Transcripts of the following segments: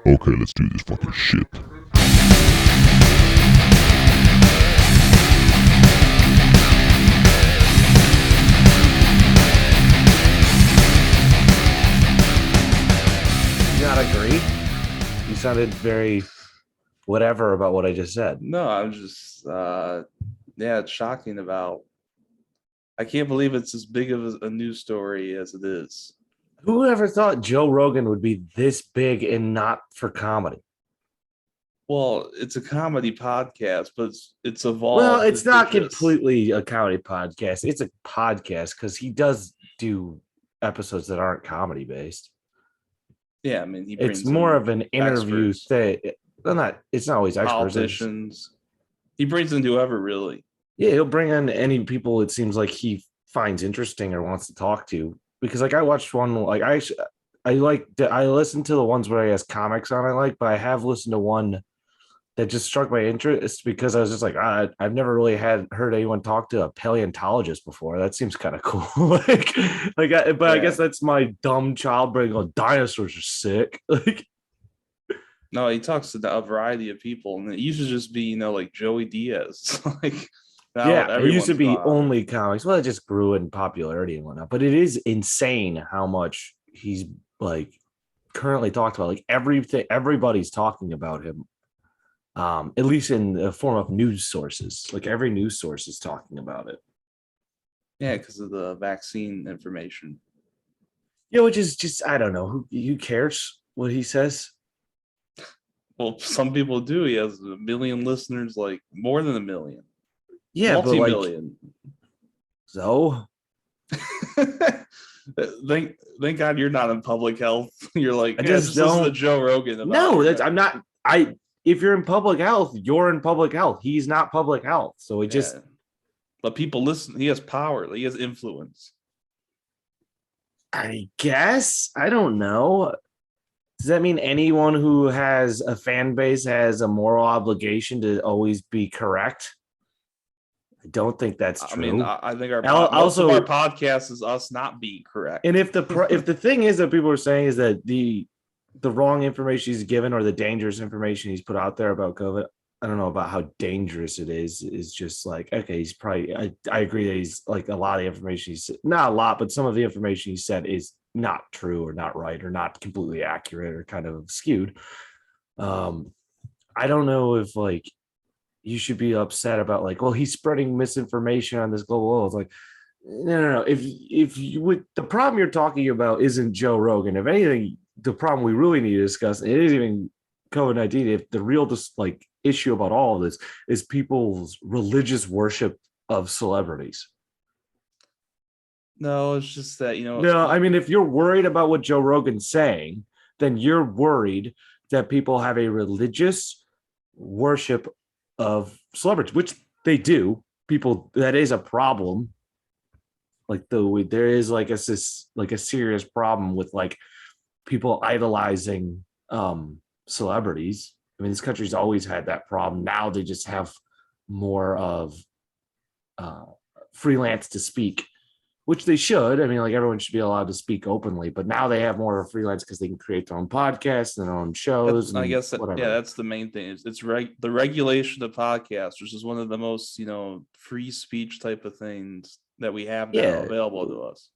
Okay, let's do this fucking shit. You not agree? You sounded very whatever about what I just said. No, I'm just it's shocking about. I can't believe it's as big of a news story as it is. Who ever thought Joe Rogan would be this big and not for comedy? Well, it's a comedy podcast, but it's evolved. Well, it's not into this. completely a comedy podcast. It's a podcast because he does do episodes that aren't comedy based. Yeah, I mean, he It's brings more in of an interview experts, thing. Well, it's not always experts. politicians. He brings in whoever, really. Yeah, he'll bring in any people it seems like he finds interesting or wants to talk to. Because like I watched one, like I listened to the ones where he has comics on I like, but I have listened to one that just struck my interest because I was just like, I've never really heard anyone talk to a paleontologist before. That seems kind of cool. I guess that's my dumb child brain going, dinosaurs are sick. Like, no, he talks to a variety of people, and it used to just be, like Joey Diaz. Like, yeah, it used to be only comics. Well, it just grew in popularity and whatnot. But it is insane how much he's like currently talked about. Like everybody's talking about him. At least in the form of news sources. Like every news source is talking about it. Yeah, because of the vaccine information. Yeah, which is just, I don't know. Who cares what he says? Well, some people do. He has 1 million listeners, like more than 1 million. Yeah, multi-million. So thank God you're not in public health. You're like, I just listen to Joe Rogan. I'm not. If you're in public health, you're in public health. He's not public health, so just. But people listen. He has power. He has influence. I guess I don't know. Does that mean anyone who has a fan base has a moral obligation to always be correct? I don't think that's true. I mean, I think most of our podcast is us not being correct. And if the thing is that people are saying is that the wrong information he's given or the dangerous information he's put out there about COVID, I don't know about how dangerous it is just like, okay, he's probably, I agree that he's like a lot of information he's not a lot, but some of the information he said is not true or not right or not completely accurate or kind of skewed. I don't know if like you should be upset about like, well, he's spreading misinformation on this global level. It's like, no. If you would, the problem you're talking about isn't Joe Rogan. If anything, the problem we really need to discuss, it isn't even COVID-19. If the real just like issue about all of this is people's religious worship of celebrities. No, it's just that, No, I mean, if you're worried about what Joe Rogan's saying, then you're worried that people have a religious worship of celebrities, which they do. People, that is a problem. Like there is like a serious problem with like people idolizing celebrities. I mean, this country's always had that problem. Now they just have more of freelance to speak, which they should. I mean, like everyone should be allowed to speak openly, but now they have more of freelance because they can create their own podcasts and their own shows. I guess that's the main thing. It's the regulation of podcasts, which is one of the most free speech type of things that we have now available to us.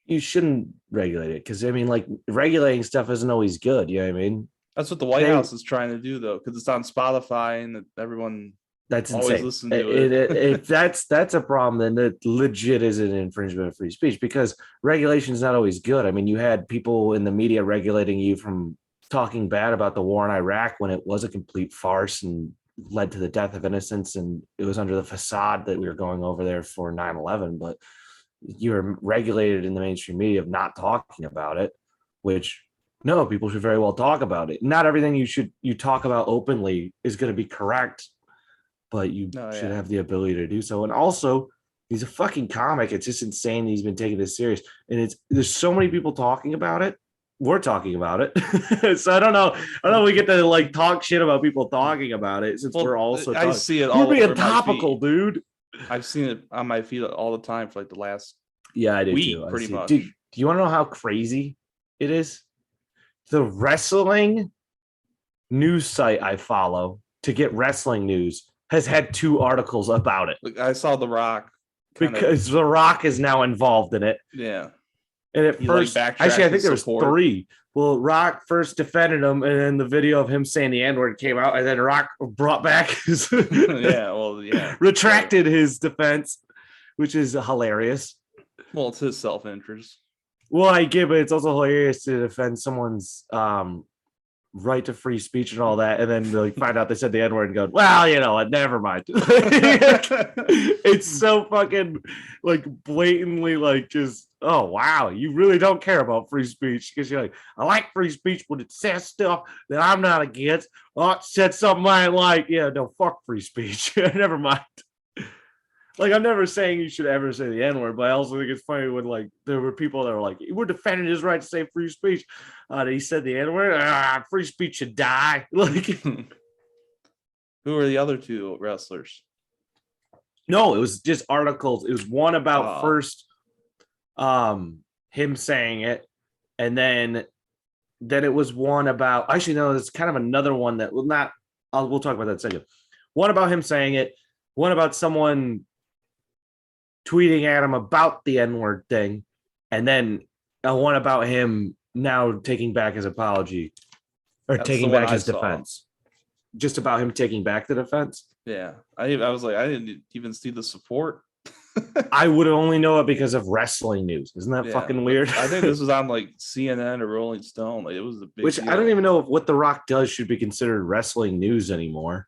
You shouldn't regulate it because I mean, like regulating stuff isn't always good. You know what I mean? That's what the White House is trying to do, though, because it's on Spotify and everyone. That's always insane. If that's a problem, then it legit is an infringement of free speech because regulation is not always good. I mean, you had people in the media regulating you from talking bad about the war in Iraq when it was a complete farce and led to the death of innocents, and it was under the facade that we were going over there for 9/11. But you're regulated in the mainstream media of not talking about it, which no, people should very well talk about it. Not everything you talk about openly is going to be correct, but you should have the ability to do so. And also, he's a fucking comic. It's just insane he's been taking this serious. And there's so many people talking about it. We're talking about it. So I don't know. We get to like talk shit about people talking about it since we're also I see it all over being topical, dude. I've seen it on my feed all the time for like the last I did week, too. Pretty much. Dude, do you want to know how crazy it is? The wrestling news site I follow to get wrestling news has had 2 articles about it. Like, I saw The Rock because The Rock is now involved in it. Yeah. And at first, actually, I think there was 3. Well, Rock first defended him, and then the video of him saying the N-word came out, and then Rock brought back his retracted his defense, which is hilarious. Well, it's his self-interest. Well, I get, but it's also hilarious to defend someone's right to free speech and all that, and then like find out they said the N-word and go, well, you know what, never mind. It's so fucking like blatantly like just, oh wow, you really don't care about free speech because you're like, I like free speech, but it says stuff that I'm not against. Oh, it said something I like. Yeah, no, fuck free speech. Never mind. Like, I'm never saying you should ever say the N-word, but I also think it's funny when, like, there were people that were like, we're defending his right to say free speech. He said the N-word. Free speech should die. Like, who are the other 2 wrestlers? No, it was just articles. It was one about first him saying it, and then it was one about, actually, no, it's kind of another one that will not, we'll talk about that in a second. One about him saying it, one about someone tweeting at him about the N-word thing, and then one about him now taking back his apology or taking back his defense. Just about him taking back the defense. Yeah, I was like, I didn't even see the support. I would only know it because of wrestling news. Isn't that fucking weird? I think this was on like CNN or Rolling Stone. Like, it was a big Which deal. I don't even know if what The Rock does should be considered wrestling news anymore.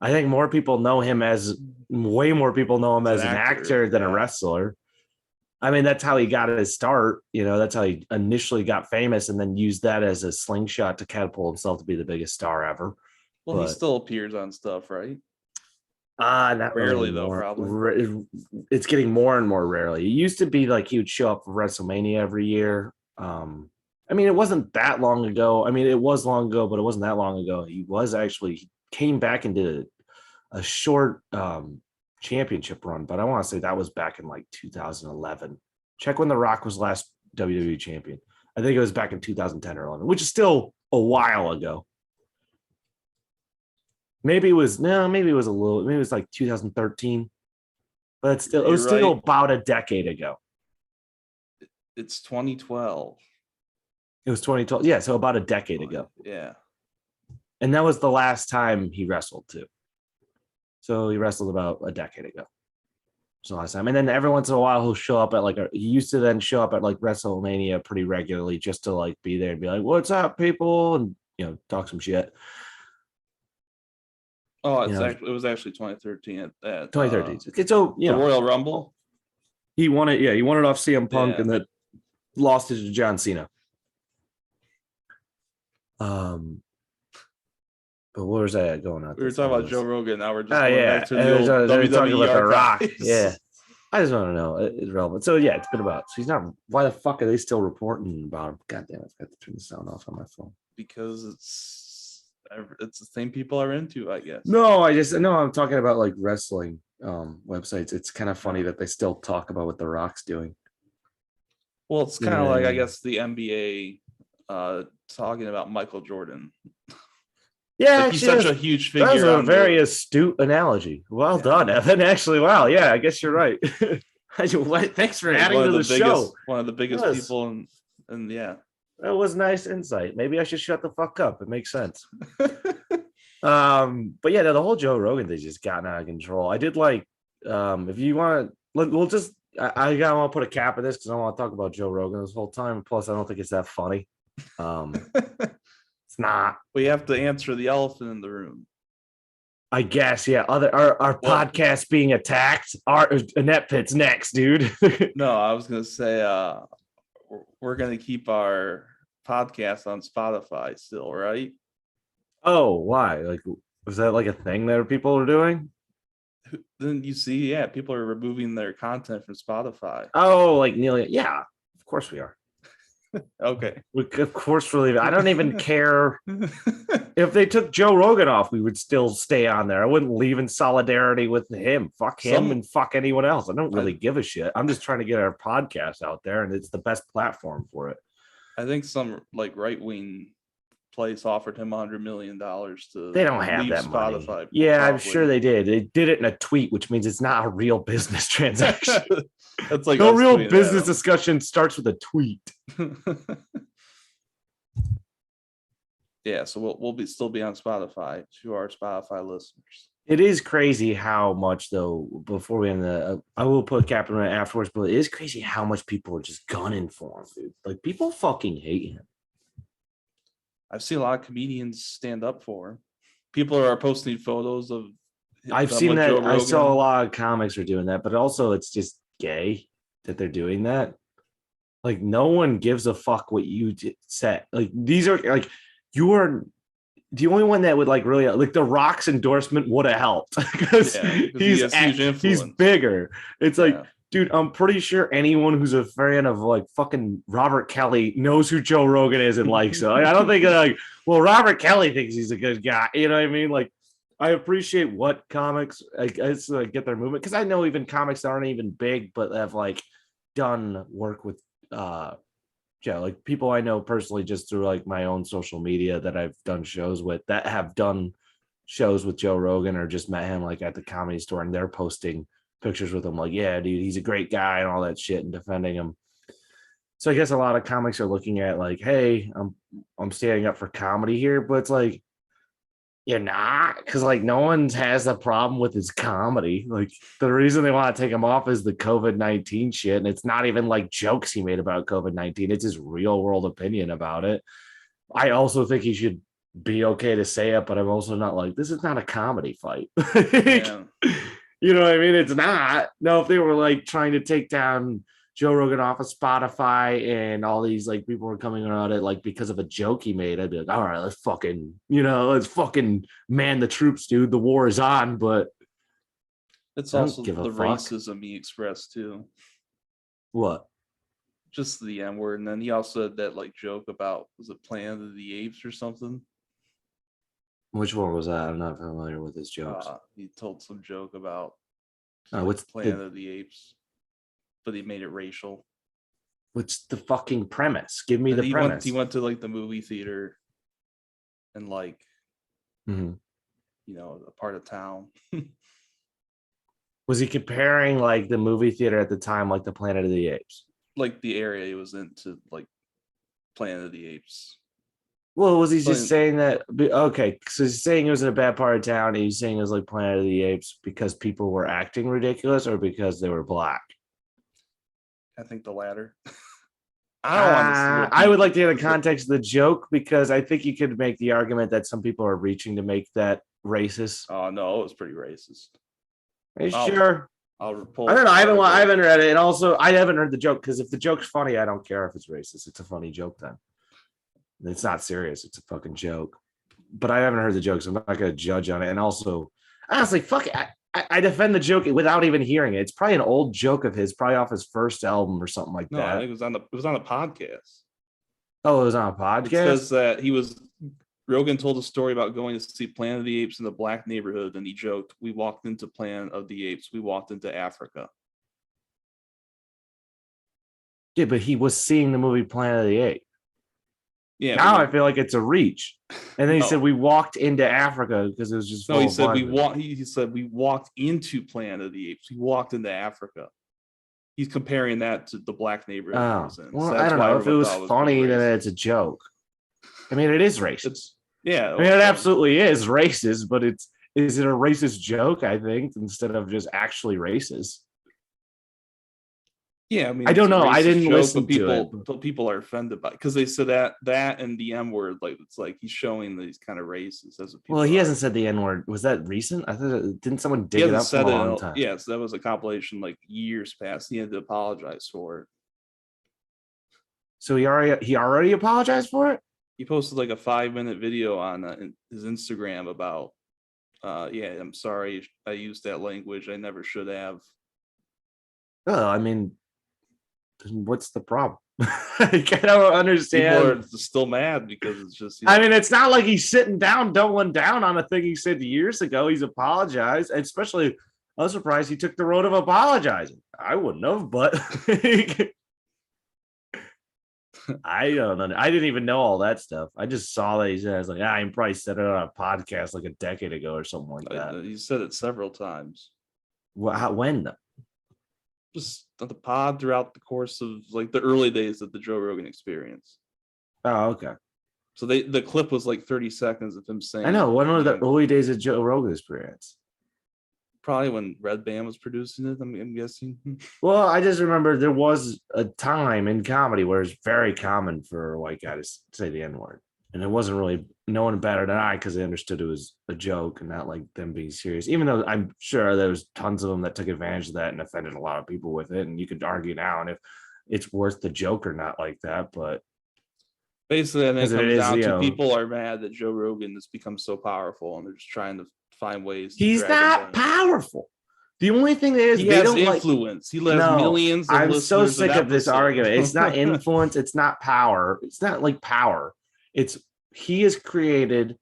I think more people know him as way more people know him as an actor than a wrestler. I mean, that's how he got his start. You know, that's how he initially got famous, and then used that as a slingshot to catapult himself to be the biggest star ever. Well, he still appears on stuff, right? Not rarely really though, more. probably. It's getting more and more rarely. It used to be like he would show up for WrestleMania every year. I mean, it wasn't that long ago. I mean, it was long ago, but it wasn't that long ago. He came back and did a short championship run, but I want to say that was back in like 2011. Check when The Rock was last WWE champion. I think it was back in 2010 or 11, which is still a while ago. Maybe it was like 2013, but it was still about a decade ago. It's 2012. It was 2012. Yeah, so about a decade ago. Yeah. And that was the last time he wrestled too. So he wrestled about a decade ago. So last time. And then every once in a while he'll show up at he used to then show up at like WrestleMania pretty regularly just to like be there and be like, what's up, people? And, you know, talk some shit. Oh, it was actually 2013 at 2013. So, you know, Royal Rumble. He won it. Yeah, he won it off CM Punk and then lost it to John Cena. But where was that going on? We were talking about Joe Rogan. Now we're just back to the old talking about The Rock. guys. Yeah, I just want to know it's relevant. So yeah, it's been about. So he's not. Why the fuck are they still reporting about him? God damn, I've got to turn the sound off on my phone. Because it's the same people are into, I guess. No, I'm talking about like wrestling websites. It's kind of funny that they still talk about what The Rock's doing. Well, it's kind of like, I guess, the NBA talking about Michael Jordan. Yeah, like, he's such a huge figure. That's a very astute analogy. Well done, Evan. Actually, wow. Yeah, I guess you're right. Thanks for adding to the show. One of the biggest people, and yeah. That was nice insight. Maybe I should shut the fuck up. It makes sense. But yeah, the whole Joe Rogan thing just gotten out of control. I did like, if you want to, we'll just, I want to put a cap in this because I don't want to talk about Joe Rogan this whole time. Plus, I don't think it's that funny. It's not. We have to answer the elephant in the room. I guess, yeah. Our podcast being attacked. Our Inept Pit's next, dude. No, I was gonna say we're gonna keep our podcast on Spotify still, right? Oh, why? Like, was that like a thing that people are doing? Then you see, yeah, people are removing their content from Spotify. Oh, like nearly, yeah. Of course we are. Okay. Of course we're leaving. I don't even care if they took Joe Rogan off. We would still stay on there. I wouldn't leave in solidarity with him. Fuck him and fuck anyone else. I don't really give a shit. I'm just trying to get our podcast out there, and it's the best platform for it. I think some like right-wing place offered him $100 million to They don't have leave that Spotify. money. Yeah, probably. I'm sure they did. They did it in a tweet, which means it's not a real business transaction. That's like no us real tweeting business at 'em. discussion starts with a tweet. Yeah, so we'll still be on Spotify to our Spotify listeners. It is crazy how much, though. Before we end I will put Captain Red afterwards, but it is crazy how much people are just gunning for him, dude. Like people fucking hate him. I've seen a lot of comedians stand up for him. People are posting photos of. I've them seen with that. Joe I saw a Rogan. lot of comics are doing that, but also it's just gay that they're doing that. Like no one gives a fuck what you said. Like these are like you are the only one that would like really like the Rock's endorsement would have helped because he has huge influence. he's bigger. It's Yeah. like, dude, I'm pretty sure anyone who's a fan of like fucking Robert Kelly knows who Joe Rogan is and likes it. Like, I don't think like, well, Robert Kelly thinks he's a good guy. You know what I mean? Like, I appreciate what comics I guess get their movement because I know even comics that aren't even big but have like done work with yeah, like people I know personally just through like my own social media that I've done shows with that have done shows with Joe Rogan or just met him like at the Comedy Store and they're posting pictures with him like, yeah, dude, he's a great guy and all that shit and defending him. So I guess a lot of comics are looking at like, hey, I'm standing up for comedy here, but it's like you're not, because like no one has a problem with his comedy. Like the reason they want to take him off is the COVID-19 shit, and it's not even like jokes he made about COVID-19. It's his real world opinion about it. I also think he should be okay to say it, but I'm also not like this is not a comedy fight. Yeah. You know what I mean? It's not. No, if they were like trying to take down Joe Rogan off of Spotify and all these like people were coming around it like because of a joke he made, I'd be like, all right, let's fucking, let's fucking man the troops, dude. The war is on, but it's I don't also give a the fuck. racism he expressed too. What? Just the N word, and then he also had that like joke about was it Planet of the Apes or something? Which one was that? I'm not familiar with his jokes. He told some joke about What's Planet of the Apes, but he made it racial. What's the fucking premise? Give me the premise. He went to like the movie theater and like a part of town. Was he comparing like the movie theater at the time, like the Planet of the Apes? Like the area he was into, like Planet of the Apes. Well, was he just saying that? Okay, so he's saying it was in a bad part of town. And he's saying it was like Planet of the Apes because people were acting ridiculous or because they were black? I think the latter. I would like to hear the context of the joke because I think you could make the argument that some people are reaching to make that racist. Oh no, it was pretty racist. Are you sure? I don't know. I haven't read it, and also I haven't heard the joke because if the joke's funny, I don't care if it's racist. It's a funny joke then. It's not serious. It's a fucking joke. But I haven't heard the joke, so I'm not going to judge on it. And also, honestly, fuck it. I defend the joke without even hearing it. It's probably an old joke of his, probably off his first album or something like that. I think it was on a podcast. Oh, it was on a podcast? It says that Rogan told a story about going to see Planet of the Apes in the black neighborhood, and he joked, "We walked into Planet of the Apes. We walked into Africa." Yeah, but he was seeing the movie Planet of the Apes. Yeah. Now I feel like it's a reach. And then he said we walked into Africa because it was just he said he said we walked into Planet of the Apes. We walked into Africa. He's comparing that to the black neighborhood he was in. Well, so I don't know. If it was funny, then it's a joke. I mean, it is racist. Yeah. I mean, it absolutely is racist, but is it a racist joke, I think, instead of just actually racist? Yeah, I mean, I don't know. I didn't listen to it. But people are offended by it because they said that and the M word, like it's like he's showing these kind of racist. Well, he hasn't said the N word. Was that recent? I thought didn't someone dig it up for a long time? Yes, that was a compilation like years past. He had to apologize for it. So he already apologized for it? He posted like a 5-minute video on his Instagram about, I'm sorry I used that language. I never should have. Oh, I mean, what's the problem? I don't understand. People are still mad because it's just. I mean, it's not like he's sitting down, doubling down on a thing he said years ago. He's apologized, and especially, I was surprised he took the road of apologizing. I wouldn't have, but I don't know. I didn't even know all that stuff. I just saw that he said, I was like, I probably said it on a podcast like a decade ago or something like that. You said it several times. When though? Just on the pod throughout the course of like the early days of the Joe Rogan Experience. Oh, okay. So the clip was like 30 seconds of him saying. I know. When were the early days of Joe Rogan Experience? Probably when Red Band was producing it, I'm guessing. Well, I just remember there was a time in comedy where it's very common for a white guy to say the N-word. And it wasn't really no one better than I because they understood it was a joke and not like them being serious. Even though I'm sure there was tons of them that took advantage of that and offended a lot of people with it. And you could argue now and if it's worth the joke or not like that. But basically, I think it comes down to people are mad that Joe Rogan has become so powerful and they're just trying to find ways. He's not powerful. The only thing that is he has influence. He has millions of listeners. I'm so sick of this argument. It's not influence. It's not power. It's not like power. It's he has created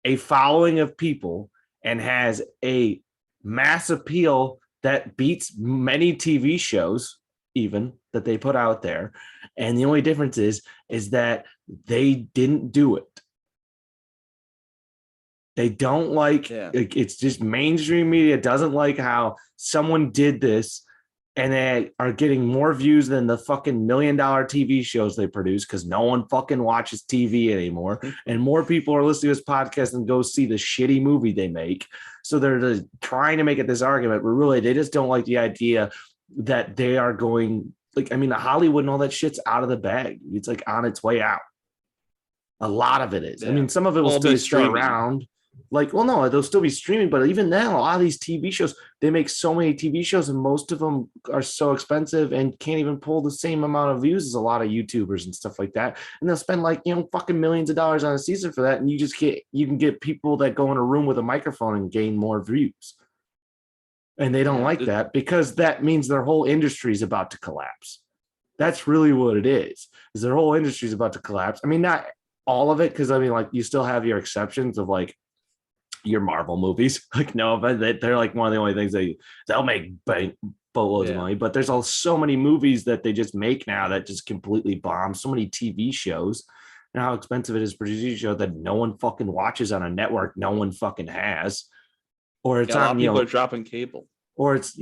a following of people and has a mass appeal that beats many TV shows even that they put out there. And the only difference is that they didn't do it. They don't like it's just mainstream media doesn't like how someone did this and they are getting more views than the fucking $1 million TV shows they produce because no one fucking watches TV anymore. And more people are listening to this podcast and go see the shitty movie they make. So they're just trying to make it this argument, but really they just don't like the idea that they are going like, I mean, Hollywood and all that shit's out of the bag. It's like on its way out. A lot of it is. Yeah. I mean, some of it will still stay around. Like, well, no, they'll still be streaming, but even then, a lot of these TV shows, they make so many TV shows, and most of them are so expensive and can't even pull the same amount of views as a lot of YouTubers and stuff like that. And they'll spend like, fucking millions of dollars on a season for that, and you can get people that go in a room with a microphone and gain more views. And they don't like that because that means their whole industry is about to collapse. That's really what it is their whole industry is about to collapse. I mean, not all of it, because I mean, like, you still have your exceptions of like your Marvel movies, like no, but they're like one of the only things they'll make boatloads of money. But there's so many movies that they just make now that just completely bomb. So many TV shows, and how expensive it is to produce a show that no one fucking watches on a network no one fucking has, or it's a lot of people are dropping cable, or it's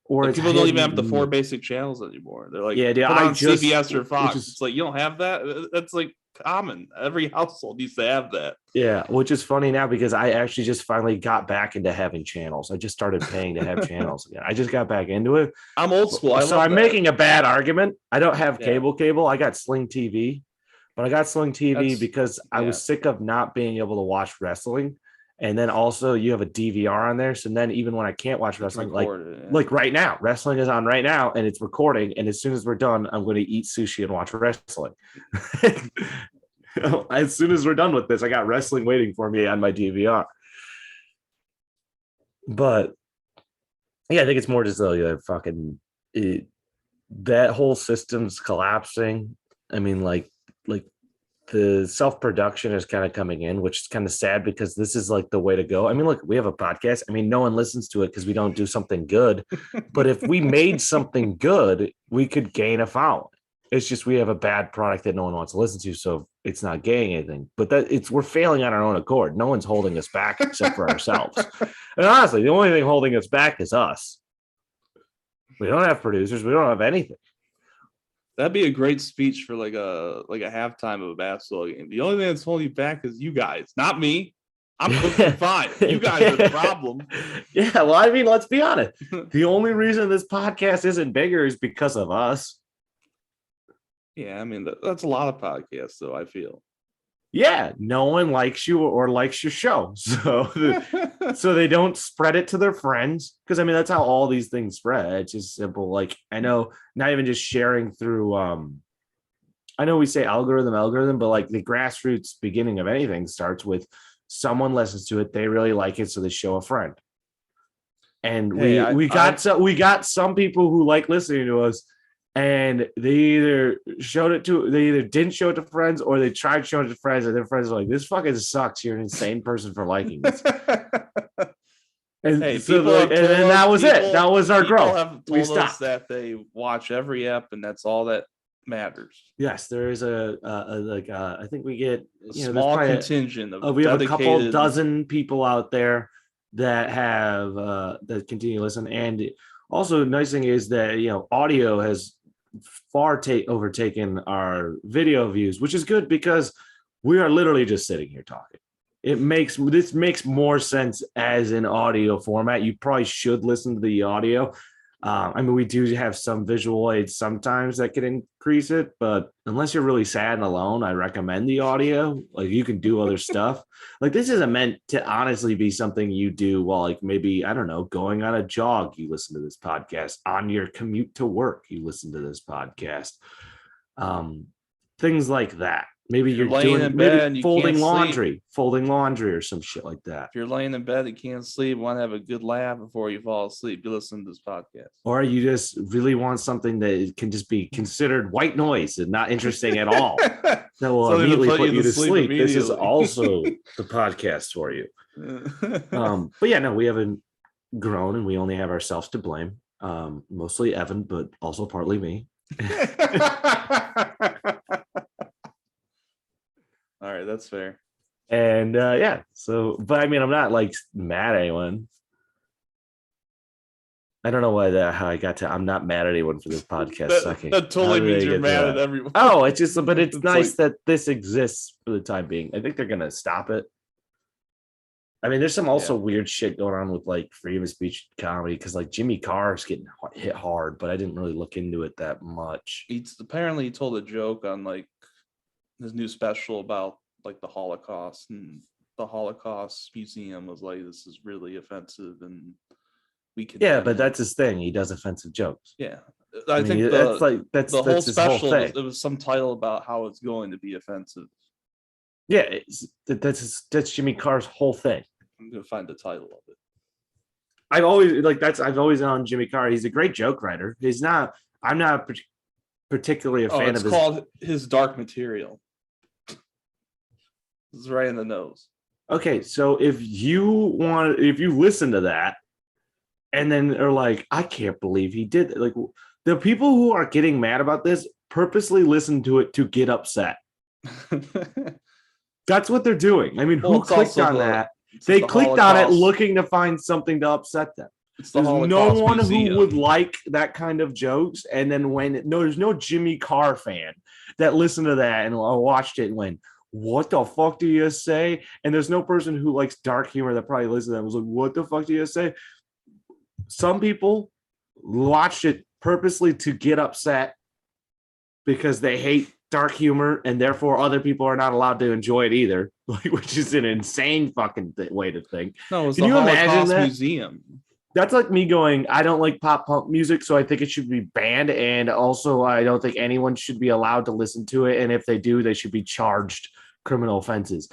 or like people don't even have the 4 basic channels anymore. They're like, put on CBS or Fox. It's like, you don't have that. That's like common. Every household used to have that. Yeah, which is funny now because I actually just finally got back into having channels. I just started paying to have channels again. I just got back into it. I'm old school. I'm making a bad argument. I don't have cable. I got Sling TV, but I got Sling TV because I was sick of not being able to watch wrestling. And then also you have a DVR on there. So then even when I can't watch wrestling, like right now, wrestling is on right now and it's recording. And as soon as we're done, I'm going to eat sushi and watch wrestling. As soon as we're done with this, I got wrestling waiting for me on my DVR. But yeah, I think it's more just that whole system's collapsing. I mean, like the self-production is kind of coming in, which is kind of sad because this is like the way to go. I mean, look, we have a podcast. I mean, no one listens to it because we don't do something good. But if we made something good, we could gain a following. It's just we have a bad product that no one wants to listen to, so it's not gaining anything. But we're failing on our own accord. No one's holding us back except for ourselves. And honestly, the only thing holding us back is us. We don't have producers. We don't have anything. That'd be a great speech for like a halftime of a basketball game. The only thing that's holding you back is you guys, not me. I'm cooking fine. You guys are the problem. Yeah, well, I mean, let's be honest. The only reason this podcast isn't bigger is because of us. Yeah, I mean, that's a lot of podcasts, though, I feel. Yeah, no one likes you or likes your show. So they don't spread it to their friends. Because, I mean, that's how all these things spread. It's just simple. Like, I know, not even just sharing through, I know we say algorithm, but like the grassroots beginning of anything starts with someone listens to it, they really like it, so they show a friend. And we got some people who like listening to us, and they either didn't show it to friends or they tried showing it to friends, and their friends are like, this fucking sucks. You're an insane person for liking this. And then that was it. That was our growth. We stopped that they watch every ep, and that's all that matters. Yes, there is I think we get A there's small probably contingent of we have a couple dedicated- dozen people out there that have that continue to listen. And also, the nice thing is that audio has far overtaken our video views, which is good because we are literally just sitting here talking. This makes more sense as an audio format. You probably should listen to the audio. I mean, we do have some visual aids sometimes that can increase it, but unless you're really sad and alone, I recommend the audio. Like, you can do other stuff. Like, this isn't meant to honestly be something you do while, like, maybe, I don't know, going on a jog, you listen to this podcast. On your commute to work, you listen to this podcast. Things like that. Maybe you're laying doing in bed, maybe you folding can't laundry or some shit like that. If you're laying in bed and can't sleep, want to have a good laugh before you fall asleep, you listen to this podcast. Or you just really want something that can just be considered white noise and not interesting at all. That will Something to immediately put you to sleep. This is immediately. also the podcast for you. But yeah, no, we haven't grown and we only have ourselves to blame. Mostly Evan, but also partly me. All right, that's fair. And yeah, so, but I mean, I'm not like mad at anyone. I don't know how I got to. I'm not mad at anyone for this podcast sucking. That totally How did I means you're get to mad that? at everyone. Oh, it's just, but it's nice like- that this exists for the time being. I think they're gonna stop it. I mean, there's some also weird shit going on with like freedom of speech comedy because like Jimmy Carr's getting hit hard, but I didn't really look into it that much. Apparently he told a joke on like his new special about like the Holocaust, and the Holocaust Museum was like, this is really offensive and we can. Yeah, but that's his thing. He does offensive jokes. Yeah. I think mean, that's the whole his special, thing. it was some title about how it's going to be offensive. Yeah, that's Jimmy Carr's whole thing. I'm gonna find the title of it. I've always on Jimmy Carr. He's a great joke writer. I'm not particularly a fan It's of his. called His Dark Material. It's right in the nose. Okay, so if you listen to that and then are like, I can't believe he did that. Like, the people who are getting mad about this purposely listen to it to get upset. That's what they're doing. I mean, who clicked on that? They clicked on it looking to find something to upset them. There's no one who would like that kind of jokes. And then there's no Jimmy Carr fan that listened to that and watched it and went, what the fuck do you say? And there's no person who likes dark humor that probably listened to that and was like, what the fuck do you say? Some people watched it purposely to get upset because they hate dark humor and therefore other people are not allowed to enjoy it either, which is an insane fucking way to think. No, it's Can the you imagine Holocaust that? Museum. That's like me going, I don't like pop punk music, so I think it should be banned. And also, I don't think anyone should be allowed to listen to it. And if they do, they should be charged criminal offenses.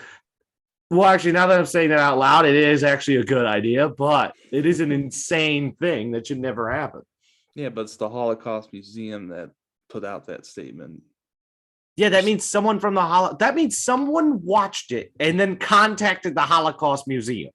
Well, actually, now that I'm saying that out loud, it is actually a good idea, but it is an insane thing that should never happen. Yeah, but it's the Holocaust Museum that put out that statement. Yeah, that means someone from that means someone watched it and then contacted the Holocaust Museum.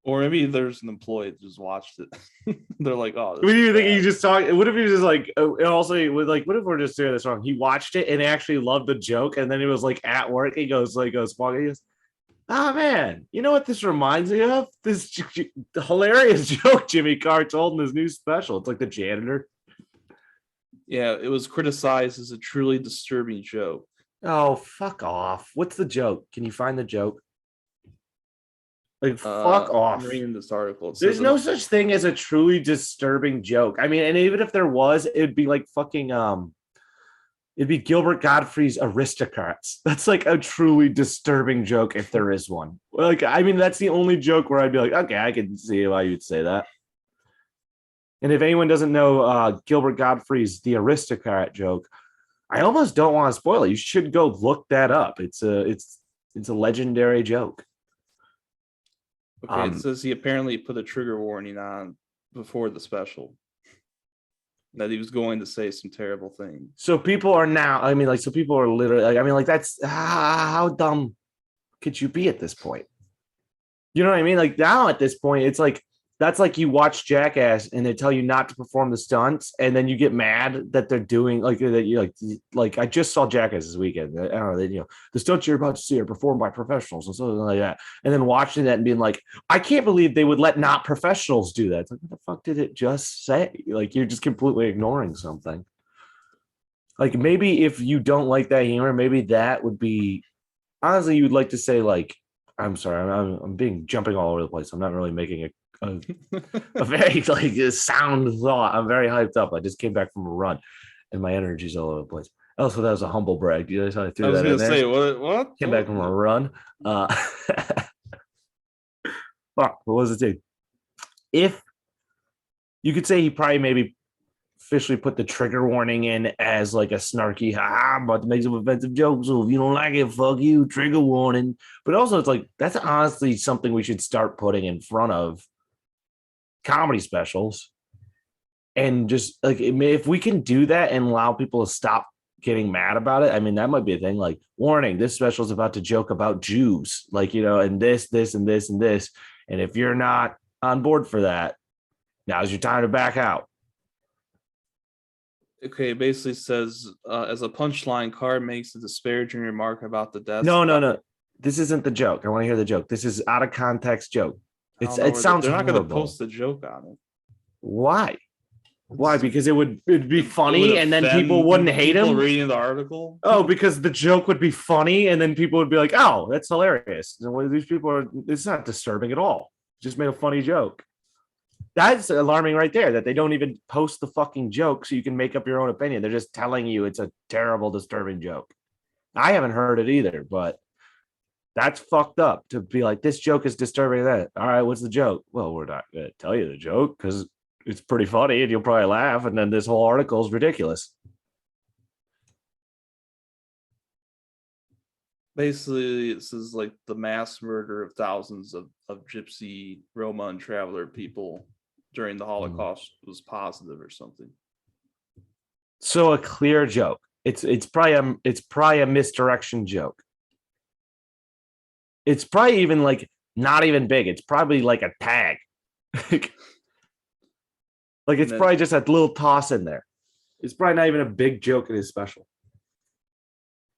Or maybe there's an employee that just watched it. They're like, oh, What do you think? He just talked. What if he was just like, also, what if we're just doing this wrong? He watched it and actually loved the joke, and then he was like at work. He goes, oh man, you know what this reminds me of? This hilarious joke Jimmy Carr told in his new special. It's like the janitor. Yeah, it was criticized as a truly disturbing joke. Oh, fuck off. What's the joke? Can you find the joke? Like, fuck off. I'm reading this article. There's no such thing as a truly disturbing joke. I mean, and even if there was, it'd be like fucking, it'd be Gilbert Godfrey's Aristocrats. That's like a truly disturbing joke if there is one. Like, I mean, that's the only joke where I'd be like, okay, I can see why you'd say that. And if anyone doesn't know Gilbert Godfrey's The Aristocrat joke, I almost don't want to spoil it. You should go look that up. It's a legendary joke. Okay, it says he apparently put a trigger warning on before the special that he was going to say some terrible things. So people are now, I mean, like, so people are literally, like, I mean, like, that's how dumb could you be at this point? You know what I mean? Like, now at this point, it's like That's like you watch Jackass and they tell you not to perform the stunts, and then you get mad that they're doing like that. You like I just saw Jackass this weekend. I don't know, the stunts you're about to see are performed by professionals and something like that. And then watching that and being like, I can't believe they would let not professionals do that. It's like, what the fuck did it just say? Like you're just completely ignoring something. Like maybe if you don't like that humor, maybe that would be honestly you'd like to say like, I'm sorry, I'm being jumping all over the place. I'm not really making a very like a sound thought. I'm very hyped up. I just came back from a run, and my energy's all over the place. Also, that was a humble brag. You guys how I threw that in there? Say what? Came back from a run. What was it? Say? If you could say he probably maybe officially put the trigger warning in as like a snarky, I'm about to make some offensive jokes. So if you don't like it, fuck you, trigger warning. But also, it's like that's honestly something we should start putting in front of comedy specials, and just like if we can do that and allow people to stop getting mad about it, I mean that might be a thing. Like, warning, this special is about to joke about Jews, like and this and this and this, and if you're not on board for that, now's your time to back out. Okay, it basically says as a punchline, Carr makes a disparaging remark about the death. No, this isn't the joke. I want to hear the joke. This is out of context joke. It sounds they're not going to horrible. post the joke on it. Why? Because it'd be funny, and then people wouldn't hate him reading the article. Oh, because the joke would be funny, and then people would be like, "Oh, that's hilarious." And these people are. It's not disturbing at all. Just made a funny joke. That's alarming right there. That they don't even post the fucking joke, so you can make up your own opinion. They're just telling you it's a terrible, disturbing joke. I haven't heard it either, but that's fucked up to be like, this joke is disturbing. That all right? What's the joke? Well, we're not going to tell you the joke because it's pretty funny and you'll probably laugh. And then this whole article is ridiculous. Basically, this is like the mass murder of thousands of gypsy, Roma, and traveler people during the Holocaust was positive or something. So a clear joke. It's probably a misdirection joke. It's probably even like not even big. It's probably like a tag. Like it's probably just a little toss in there. It's probably not even a big joke in his special.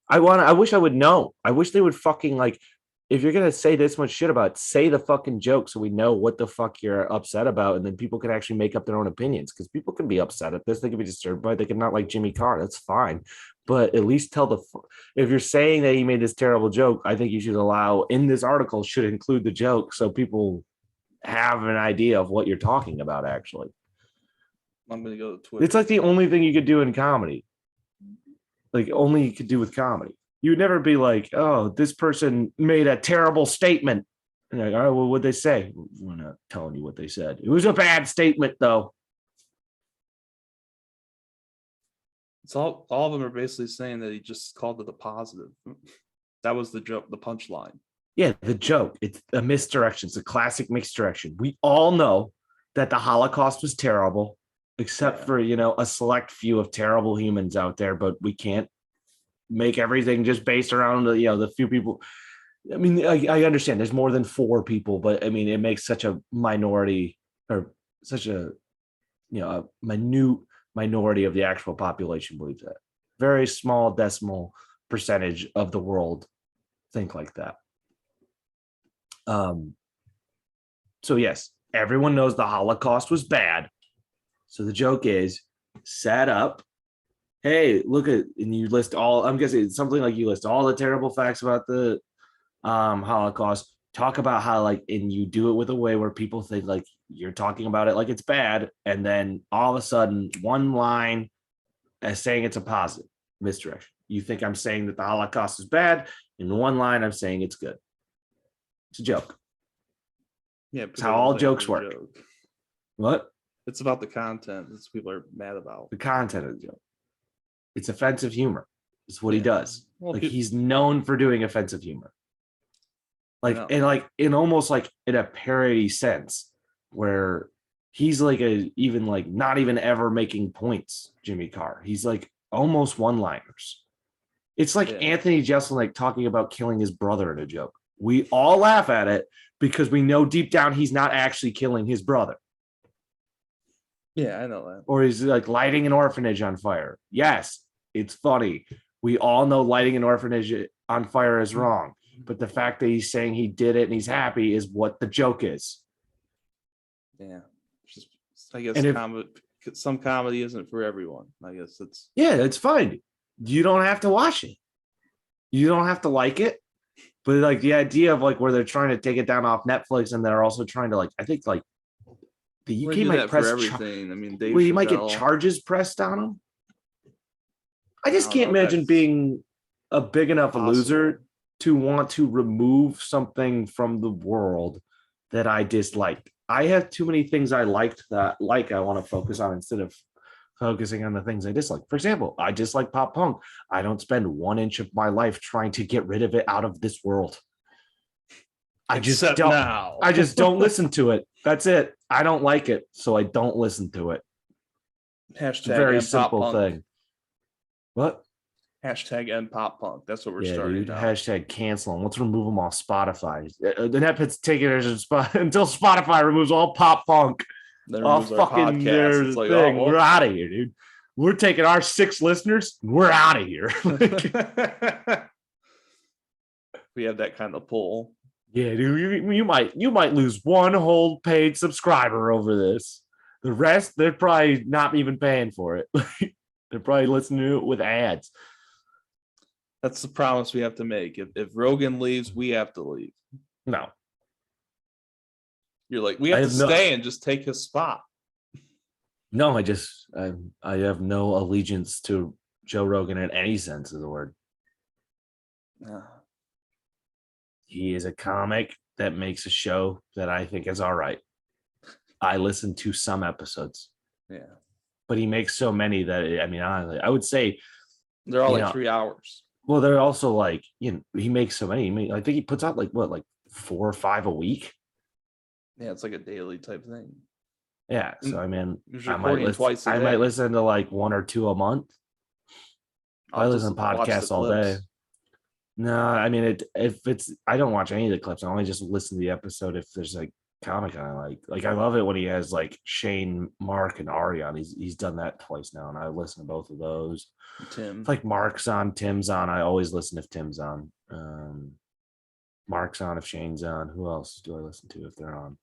I wish I would know. I wish they would fucking like, if you're gonna say this much shit about it, say the fucking joke so we know what the fuck you're upset about, and then people can actually make up their own opinions. Because people can be upset at this, they can be disturbed by it, they can not like Jimmy Carr. That's fine, but at least tell if you're saying that he made this terrible joke, I think you should allow in this article should include the joke so people have an idea of what you're talking about. Actually, I'm gonna go to Twitter. It's like the only thing you could do in comedy. Like only you could do with comedy. You would never be like, oh, this person made a terrible statement. And like, all right, well, what'd they say? We're not telling you what they said. It was a bad statement, though. It's all of them are basically saying that he just called it a positive. That was the joke, the punchline. Yeah, the joke. It's a misdirection. It's a classic misdirection. We all know that the Holocaust was terrible, except for, a select few of terrible humans out there, but we can't make everything just based around the few people. I mean, I understand there's more than 4 people, but I mean, it makes such a minority or such a minute minority of the actual population believes that. Very small decimal percentage of the world think like that. So yes, everyone knows the Holocaust was bad. So the joke is set up. Hey, look at, and you list all, I'm guessing it's something like you list all the terrible facts about the Holocaust, talk about how and you do it with a way where people think like you're talking about it like it's bad. And then all of a sudden one line as saying it's a positive misdirection. You think I'm saying that the Holocaust is bad. In one line, I'm saying it's good. It's a joke. Yeah. It's how all jokes work. Joke. What? It's about the content. That's what people are mad about. The content of the joke. It's offensive humor. It's what he does. Well, he's known for doing offensive humor. In almost like in a parody sense, where he's like not even ever making points, Jimmy Carr. He's like almost one-liners. It's like Anthony Jeselnik talking about killing his brother in a joke. We all laugh at it because we know deep down he's not actually killing his brother. Yeah, I know that. Or he's like lighting an orphanage on fire. Yes, it's funny. We all know lighting an orphanage on fire is wrong. But the fact that he's saying he did it and he's happy is what the joke is. Yeah. Just, I guess some comedy isn't for everyone. I guess it's. Yeah, it's fine. You don't have to watch it. You don't have to like it. But like the idea of like where they're trying to take it down off Netflix and they're also trying to like, I think like the UK might press everything. I mean, Dave you might get charges pressed on them. I just can't imagine being a big enough loser to want to remove something from the world that I disliked. I have too many things I liked that I want to focus on instead of focusing on the things I dislike. For example, I dislike pop punk. I don't spend 1 inch of my life trying to get rid of it out of this world. I just don't listen to it. That's it. I don't like it, so I don't listen to it. Hashtag very simple thing. What? Hashtag end pop punk. That's what we're starting now. Hashtag cancel them. Let's remove them off Spotify. The Inept Pit's taking it until Spotify removes all pop punk. All fucking their like, thing. We're out of here, dude. We're taking our 6 listeners. We're out of here. We have that kind of pull. Yeah, dude. You might lose 1 whole paid subscriber over this. The rest, they're probably not even paying for it. They're probably listening to it with ads. That's the promise we have to make. If Rogan leaves, we have to leave. No. You're like, we have to stay and just take his spot. No, I have no allegiance to Joe Rogan in any sense of the word. Yeah. He is a comic that makes a show that I think is all right. I listen to some episodes. Yeah. But he makes so many that, I mean, honestly, I would say they're all like 3 hours. Well, they're also like, he makes so many. I think he puts out like 4 or 5 a week. Yeah, it's like a daily type thing. Yeah. So, I mean, I might listen to like 1 or 2 a month. I listen to podcasts all day. No, I mean, I don't watch any of the clips. I only just listen to the episode if there's like comic I like. Like, I love it when he has like Shane, Mark, and Ari on. He's done that twice now, and I listen to both of those. Tim. It's like Mark's on, Tim's on. I always listen if Tim's on. Mark's on if Shane's on. Who else do I listen to if they're on?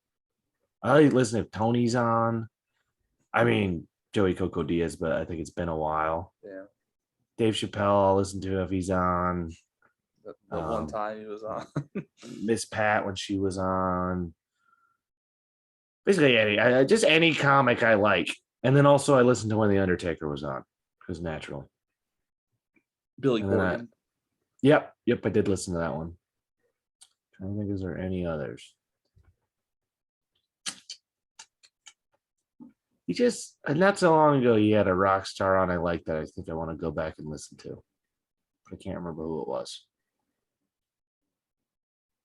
I listen if Tony's on. I mean, Joey Coco Diaz, but I think it's been a while. Yeah. Dave Chappelle, I'll listen to if he's on. The one time he was on. Miss Pat when she was on. Basically, any comic I like. And then also I listened to when The Undertaker was on. Because naturally. Billy Corgan. Yep, I did listen to that one. I'm trying to think, is there any others? Not so long ago, he had a rock star on I like that I think I want to go back and listen to. I can't remember who it was.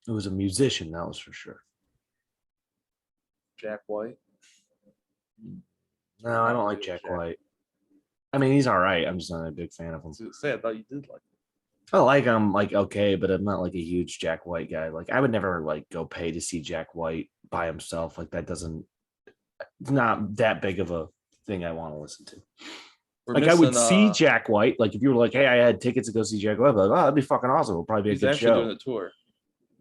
It was a musician, that was for sure. Jack White? No, I don't like Jack White. I mean, he's all right. I'm just not a big fan of him. I thought you did like him. I like him, like, okay, but I'm not like a huge Jack White guy. Like, I would never like go pay to see Jack White by himself. Like, it's not that big of a thing I want to listen to. I would see Jack White. Like, if you were like, hey, I had tickets to go see Jack White, I'd be like, oh, that'd be fucking awesome. It'll probably be a good show. He's actually doing a tour.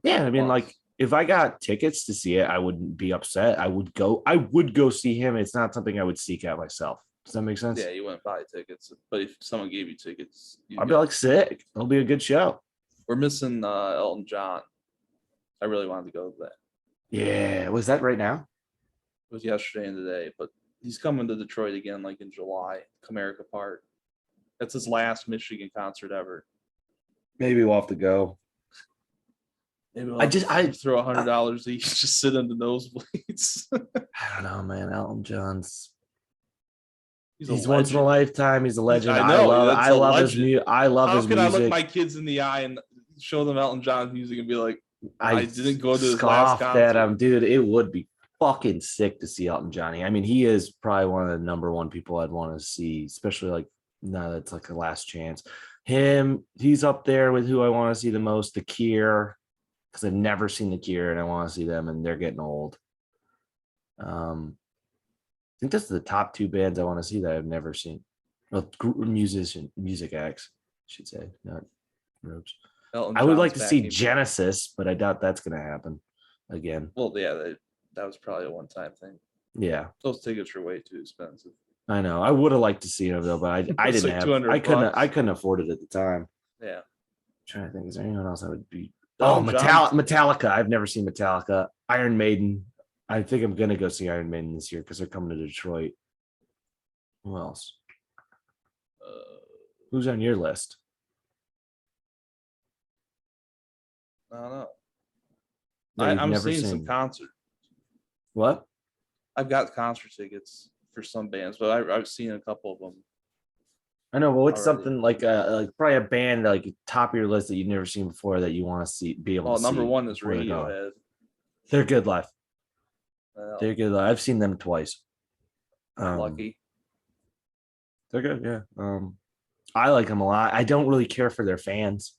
Yeah, I mean, like, if I got tickets to see it, I wouldn't be upset. I would go see him. It's not something I would seek out myself. Does that make sense? Yeah, you wouldn't buy tickets, but if someone gave you tickets, I'd be like, sick. It'll be a good show. We're missing Elton John. I really wanted to go to that. Yeah, was that right now? It was yesterday and today, but he's coming to Detroit again, like in July, Comerica Park. That's his last Michigan concert ever. Maybe we'll have to go. Maybe I throw $100 each, just sit in the nosebleeds. I don't know, man. Elton John's. He's once in a lifetime. He's a legend. I love his music. How can I look my kids in the eye and show them Elton John's music and be like, I didn't go to his last concert? At him, dude. It would be fucking sick to see Elton John. I mean, he is probably one of the number one people I'd want to see, especially like now that's like a last chance. He's up there with who I want to see the most. The Cure. because I've never seen The Cure and I want to see them, and they're getting old. I think that's the top two bands I want to see that I've never seen. Well, music acts, I should say, not groups. Elton I would John's like to see backing- Genesis, but I doubt that's going to happen again. Well, yeah, that was probably a one-time thing. Yeah, Those tickets are way too expensive. I know. I would have liked to see them though, but I It's didn't like have. I couldn't. $200. I couldn't afford it at the time. Yeah. I'm trying to think, is there anyone else I would be? Elton John- Metallica. I've never seen Metallica. Iron Maiden. I think I'm gonna go see Iron Maiden this year because they're coming to Detroit. Who else? Who's on your list? I don't know. that you've I'm never seeing some seen? concerts. What? I've got concert tickets for some bands, but I've seen a couple of them. I know, but what's Already. something like probably a band like top of your list that you've never seen before that you want to see, be able Well, to number see one is before they're gone? Radiohead. They're good live. Well, They're good live. I've seen them twice. lucky. They're good, yeah. I like them a lot. I don't really care for their fans.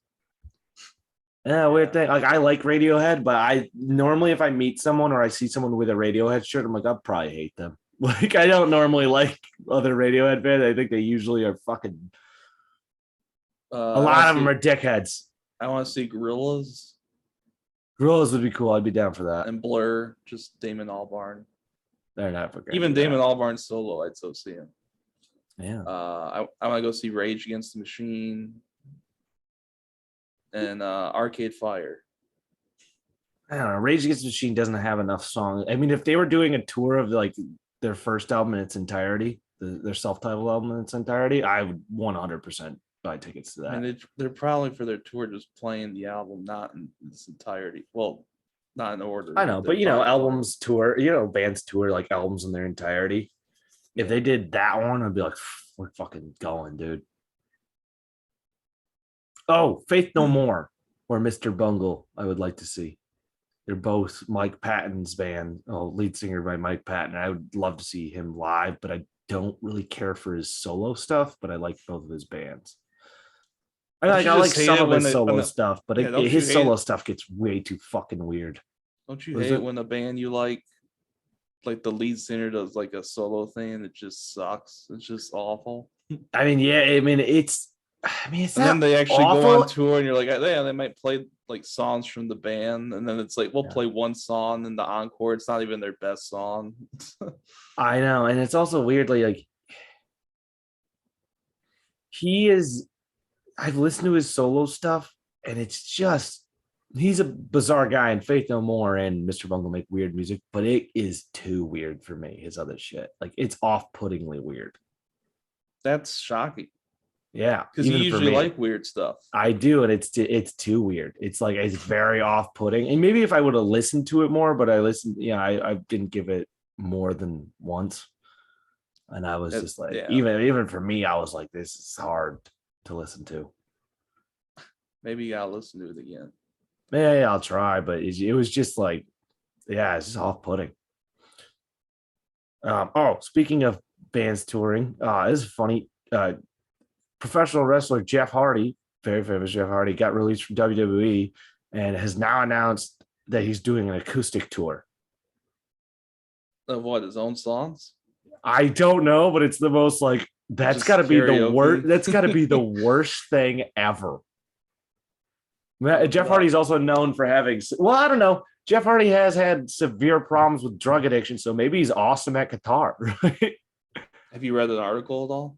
Yeah, weird thing. Like I like Radiohead, but I normally if I meet someone or I see someone with a Radiohead shirt, I'm like, I'll probably hate them. Like I don't normally like other Radiohead bands. I think they usually are fucking. A lot of them are dickheads. I want to see Gorillaz Gorillaz would be cool. I'd be down for that. and Blur. Just Damon Albarn. They're not for Even Damon Albarn solo, I'd still see him. Yeah. I want to go see Rage Against the Machine and Arcade Fire. I don't know. Rage Against the Machine doesn't have enough songs. I mean, if they were doing a tour of like their first album in its entirety, their self-titled album in its entirety, I would 100% buy tickets to that. I mean, they're probably for their tour just playing the album, not in its entirety. Well, not in order. I know, but you know, albums tour, you know, bands tour like albums in their entirety. If they did that one, I'd be like, we're fucking going, dude. Oh, Faith No More or Mr. Bungle, I would like to see. They're both Mike Patton's band, lead singer by Mike Patton. I would love to see him live, but I don't really care for his solo stuff, but I like both of his bands. I like some of his solo stuff, but his solo stuff gets way too fucking weird. Don't you hate when a band you like the lead singer does like a solo thing and it just sucks? It's just awful. I mean, yeah, it's and then they actually awful. go on tour and you're like, yeah, they might play like songs from the band, and then it's like we'll play one song in the encore. It's not even their best song. I know, and it's also weirdly like I've listened to his solo stuff, and it's just he's a bizarre guy, and Faith No More and Mr. Bungle make weird music, but it is too weird for me, his other shit. Like it's off-puttingly weird. That's shocking. Yeah, because you usually like weird stuff. I do, and it's too weird. It's like it's very off-putting. And maybe if I would have listened to it more, but I listened, I didn't give it more than once, and I was just like, even for me, I was like, this is hard to listen to. Maybe you gotta listen to it again. Yeah, I'll try, but it was just like, it's just off-putting. Speaking of bands touring, this is funny. Professional wrestler Jeff Hardy, very famous Jeff Hardy, got released from WWE and has now announced that he's doing an acoustic tour. Of what, his own songs? I don't know, but it's the most like that's got to be the worst. That's got to be the worst thing ever. Jeff Hardy's also known for having. Well, I don't know. Jeff Hardy has had severe problems with drug addiction, so maybe he's awesome at guitar. Right? Have you read an article at all?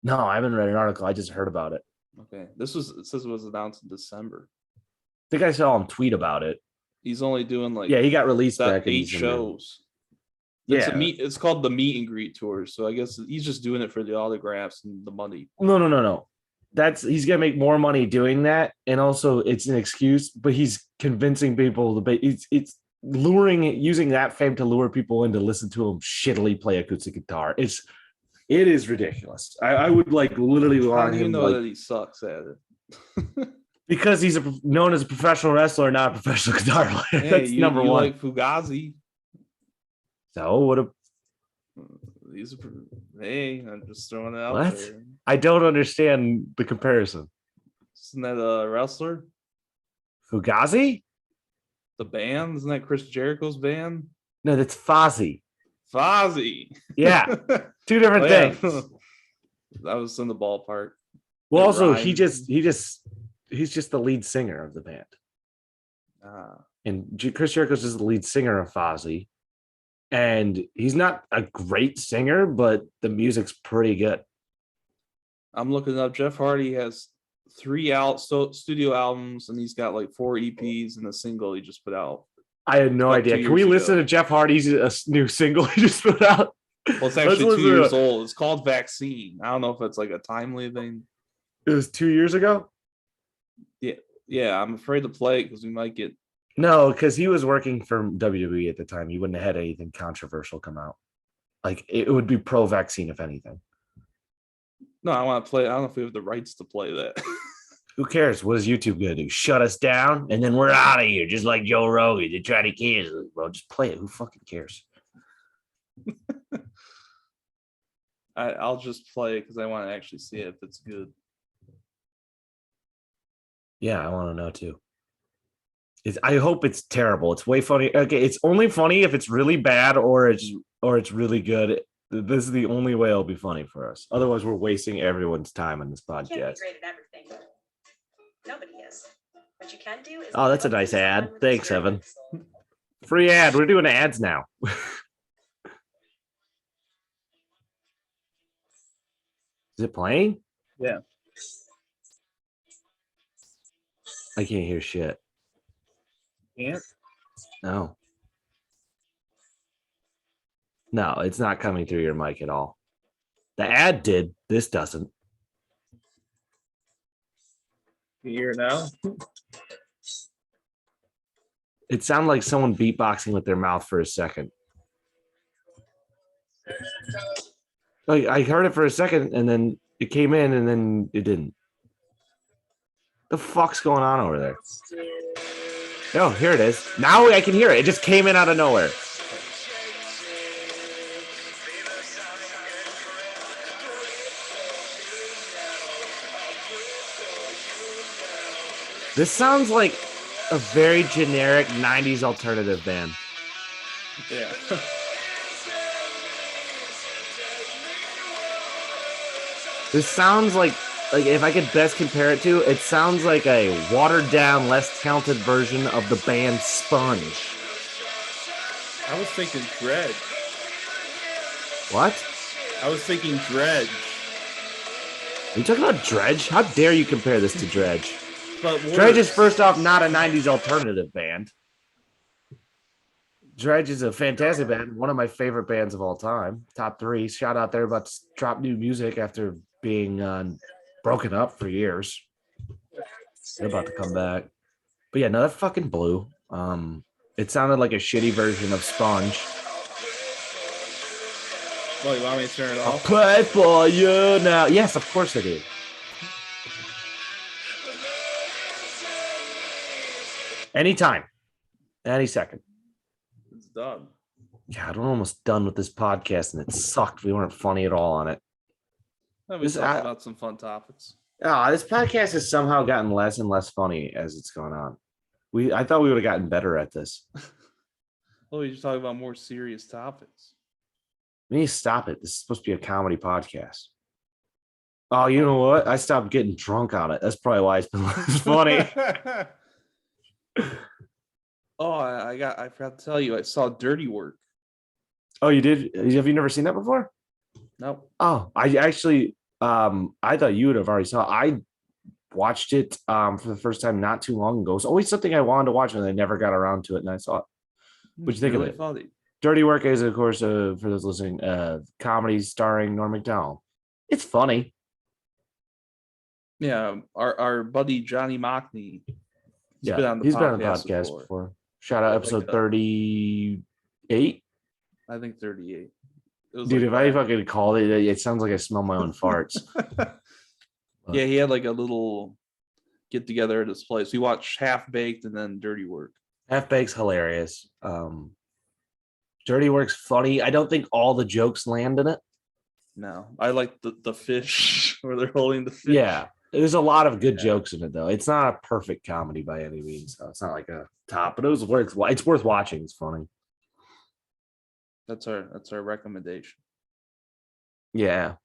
No, I haven't read an article. I just heard about it. Okay, it says it was announced in December. I think I saw him tweet about it. He's only doing like he got released back 8 shows. It's called the meet and greet tour. So I guess he's just doing it for the autographs and the money. No. He's gonna make more money doing that, and also it's an excuse. But he's convincing people it's using that fame to lure people in to listen to him shittily play acoustic guitar. It is ridiculous. I would like literally want him. How do you know that he sucks at it? Because he's known as a professional wrestler, not a professional guitar player. Hey, that's number one. Like Fugazi. So what a. Hey, I'm just throwing it out there. I don't understand the comparison. Isn't that a wrestler? Fugazi? The band, isn't that Chris Jericho's band? No, that's Fozzy. Fozzy. Yeah, two different things. That was in the ballpark. Well, It also rhymed. he's just the lead singer of the band, Ah. and Chris Jericho's is the lead singer of Fozzy, and he's not a great singer, but the music's pretty good. I'm looking up. Jeff Hardy has 3 studio albums, and he's got like 4 EPs and a single he just put out. I had no About idea. 2 Can we years listen ago. to Jeff Hardy's new single he just put out? Well, it's Let's actually 2 listen to years it. old. It's called Vaccine. I don't know if it's like a timely thing. It was 2 years ago. Yeah, I'm afraid to play it because we might get. No, because he was working for WWE at the time. He wouldn't have had anything controversial come out. Like it would be pro-vaccine, if anything. No, I want to play. I don't know if we have the rights to play that. Who cares? What is YouTube gonna do? Shut us down, and then we're out of here, just like Joe Rogan. They try to cancel us, bro. Just play it. Who fucking cares? I'll just play it because I want to actually see if it's good. Yeah, I want to know too. I hope it's terrible. It's way funny. Okay, it's only funny if it's really bad or it's really good. This is the only way it'll be funny for us. Otherwise, we're wasting everyone's time on this You can't be podcast. great at everything. Nobody is. What you can do is. Oh, that's a nice ad. Thanks, Evan. Free ad. We're doing ads now. Is it playing? Yeah. I can't hear shit. Can't? No. No, it's not coming through your mic at all. The ad did. This doesn't. You hear it now? It sounded like someone beatboxing with their mouth for a second. Like I heard it for a second and then it came in and then it didn't. The fuck's going on over there? Oh, here it is. Now I can hear it. It just came in out of nowhere. This sounds like a very generic 90s alternative band. Yeah. This sounds like if I could best compare it to, it sounds like a watered down, less talented version of the band Sponge. I was thinking Dredge. What? I was thinking Dredge. Are you talking about Dredge? How dare you compare this to Dredge? But Dredge is first off not a 90s alternative band. Dredge is a fantastic band, one of my favorite bands of all time. Top 3. Shout out, they're about to drop new music after being broken up for years. They're about to come back. But yeah, no, that fucking blew. It sounded like a shitty version of Sponge. Well, you want me to turn it I'll off? play for you now. Yes, of course I do. Anytime. Any second. It's done. God, we're almost done with this podcast and it sucked. We weren't funny at all on it. Let me This- talk I- about some fun topics. This podcast has somehow gotten less and less funny as it's gone on. I thought we would have gotten better at this. Oh, you should talk about more serious topics. We need to stop it. This is supposed to be a comedy podcast. Oh, you know what? I stopped getting drunk on it. That's probably why it's been less funny. Oh, I forgot to tell you, I saw Dirty Work. Oh, you did? Have you never seen that before? Nope. Oh, I actually, I thought you would have already saw it. I watched it for the first time not too long ago. It's always something I wanted to watch and I never got around to it, and I saw it. What'd you think of Really it? funny. Dirty Work is, of course, for those listening, comedy starring Norm Macdonald. It's funny. Yeah, our buddy Johnny Mockney. He's been on the podcast before. Shout out Like episode a- 38. I think 38. It was Dude, like if I fucking called it, it sounds like I smell my own farts. Yeah, he had like a little get together at his place. We watched Half Baked and then Dirty Work. Half Baked's hilarious. Dirty Work's funny. I don't think all the jokes land in it. No, I like the fish where they're holding the fish. Yeah. There's a lot of good Yeah. jokes in it, though. It's not a perfect comedy by any means. So it's not like a top, but it's worth watching. It's funny. That's our recommendation. Yeah.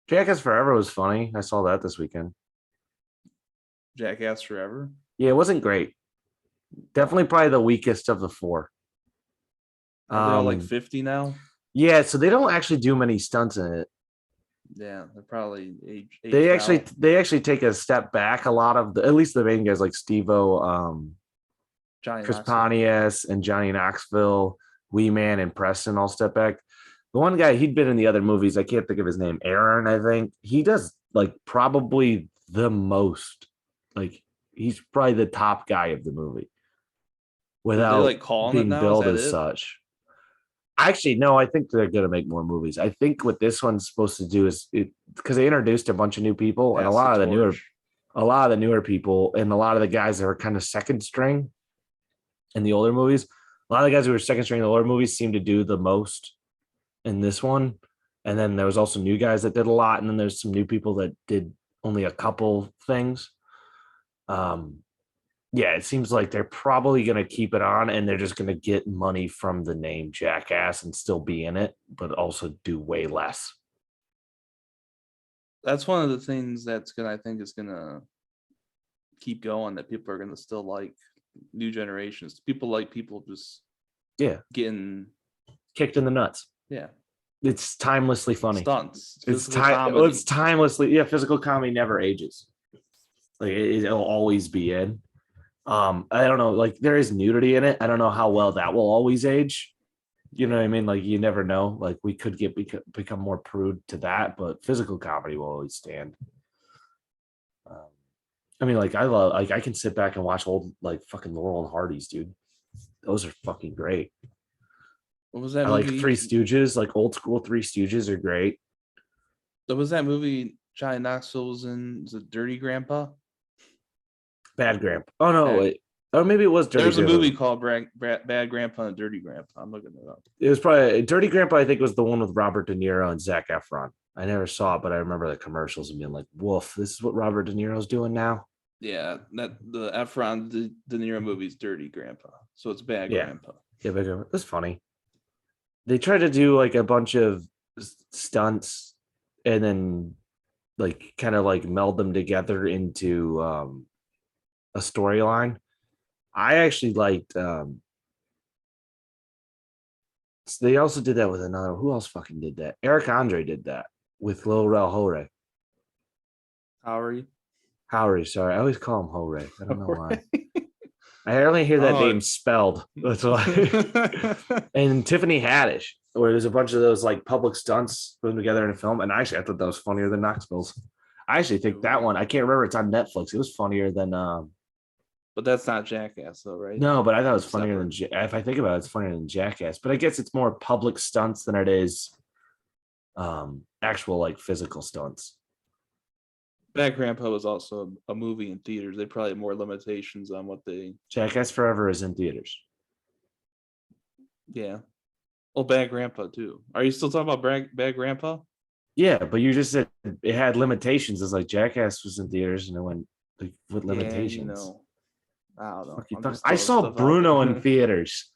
Jackass Forever was funny. I saw that this weekend. Jackass Forever. Yeah, it wasn't great. Definitely probably the weakest of the four. Are they all like Um, 50 now? Yeah, so they don't actually do many stunts in it. Yeah, they're probably They aged actually out. they actually take a step back. A lot of at least the main guys like Steve-O, Johnny Chris Knoxville. Pontius and Johnny Knoxville, Wee Man and Preston all step back. The one guy, he'd been in the other movies. I can't think of his name. Aaron, I think. He does like probably the most. Like he's probably the top guy of the movie Are they without like calling it being now? Is billed that as it? such. Actually, no, I think they're gonna make more movies. I think what this one's supposed to do is it because they introduced a bunch of new people and Pass the torch. a lot of the newer people and a lot of the guys that were kind of second string in the older movies. A lot of the guys who were second string in the older movies seem to do the most in this one. And then there was also new guys that did a lot, and then there's some new people that did only a couple things. Yeah, it seems like they're probably going to keep it on and they're just going to get money from the name Jackass and still be in it, but also do way less. That's one of the things I think is gonna keep going, that people are gonna still like new generations. People just Yeah, getting kicked in the nuts. yeah It's timelessly funny. stunts. It's Physical comedy. It's timelessly, yeah, physical comedy never ages. Like it'll always be in. I don't know, like there is nudity in it. I don't know how well that will always age. You know what I mean? Like you never know. Like we could become more prude to that, but physical comedy will always stand. I mean, like I can sit back and watch old like fucking Laurel and Hardy's, dude. Those are fucking great. What was that I like movie? Three Stooges, like old school Three Stooges are great. What was that movie Johnny Knoxville was in? Was it Dirty Grandpa? Bad Grandpa. Oh no, Bad- wait. Or maybe it was Dirty There's a Grandpa. movie called Bad Grandpa and Dirty Grandpa. I'm looking it up. It was probably Dirty Grandpa, I think was the one with Robert De Niro and Zac Efron. I never saw it, but I remember the commercials and being like, woof, this is what Robert De Niro's doing now. Yeah, that the Efron De Niro movie's Dirty Grandpa. So it's Bad Yeah. Grandpa. Yeah, but it was funny. They tried to do like a bunch of stunts and then like kind of like meld them together into a storyline. I actually liked so they also did that with another. Who else fucking did that? Eric Andre did that with Lil Rel Horay. Howery. Howery, sorry. I always call him Horay. I don't know why. I only hear that Oh. name spelled. That's why. And Tiffany Haddish, where there's a bunch of those like public stunts put them together in a film. And actually, I thought that was funnier than Knoxville's. I actually think that one, I can't remember, it's on Netflix. It was funnier than But that's not Jackass, though, right? no, but I thought it was funnier Separate. than if I think about it, it's funnier than Jackass. But I guess it's more public stunts than it is actual like physical stunts. Bad Grandpa was also a movie in theaters. They probably had more limitations on what they. Jackass Forever is in theaters. Yeah. Oh, Bad Grandpa too. Are you still talking about Bad Grandpa? Yeah, but you just said it had limitations. It's like Jackass was in theaters and it went like with limitations. Yeah, you know. I don't know. I'm just I throwing saw stuff out Bruno there. in theaters.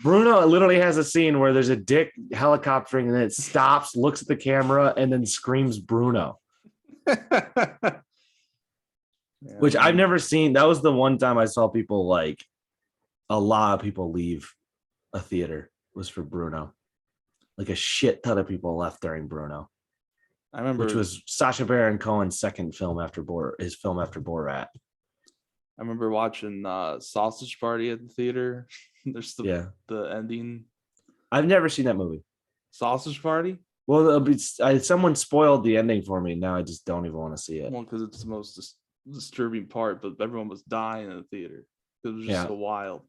Bruno literally has a scene where there's a dick helicoptering and then it stops, looks at the camera, and then screams Bruno, Yeah, which I've never seen. That was the one time I saw people like a lot of people leave a theater was for Bruno. Like a shit ton of people left during Bruno, I remember. which was Sacha Baron Cohen's second film after his film after Borat. I remember watching Sausage Party at the theater. There's the ending. I've never seen that movie. Sausage Party? Well, someone spoiled the ending for me. Now I just don't even want to see it. Well, because it's the most disturbing part, but everyone was dying in the theater. It was just so wild.